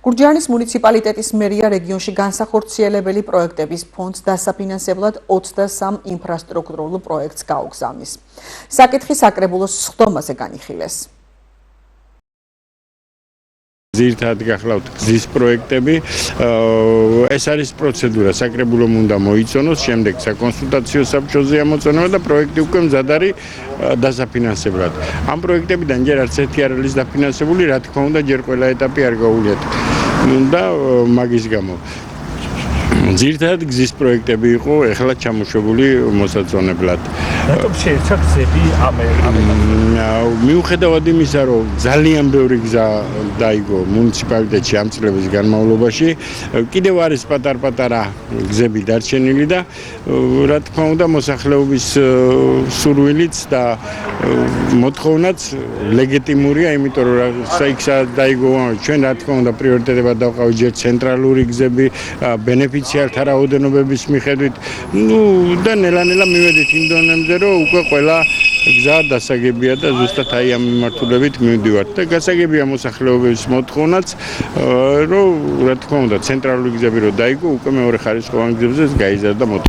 გურჯაანის მუნიციპალიტეტის მერია რეგიონში განსახორციელებელი პროექტების ფონდს დასაფინანსებლად 23 ინფრასტრუქტურულ პროექტს გაუგზავნის. საკითხი საკრებულოს სხდომაზე განიხილეს. ძირითადად გახლავთ გზის პროექტები. ეს არის პროცედურა, საკრებულომ უნდა მოიწონოს, შემდეგ საკონსულტაციო საბჭოზე ამოწონება და პროექტი უკვე მზად არის დასაფინანსებლად. ამ პროექტებიდან ჯერ არც ერთი არ არის დაფინანსებული, რა თქმა უნდა, ჯერ ყველა ეტაპი არ გაუვლიათ. და მაგის გამო ძირითადად გზის პროექტები იყო ეხლა ჩამოშვებული მოსაწონებლად. რატომ შეერჩა გზები ამ მიუხედავად იმისა, რომ ძალიან ბევრი გზა დაიგო მუნიციპალიტეტში ამ წლების განმავლობაში, კიდევ არის პატარ-პატარა გზები დარჩენილი და რა თქმა უნდა მოსახლეობის სურვილიც და მოთხოვნაც ლეგიტიმურია, იმიტომ რომ იქ დაიგო ჩვენ რა თქმა უნდა პრიორიტეტებად დავყავით ჯერ ცენტრალური გზები, ბენეფიციართა რაოდენობების მიხედვით, და ნელა-ნელა მივედით იმ დონემდე, რომ უკვე ყველა გზა დასაგებია და ზუსტად აი ამ მიმართულებით მივდივართ და გასაგებია მოსახლეობის მოთხოვნაც, რომ რა თქმა უნდა ცენტრალური გზები რო დაიგო, უკვე მეორე ხარისხოვან გზებზე გაიზარდა მოთხოვნა.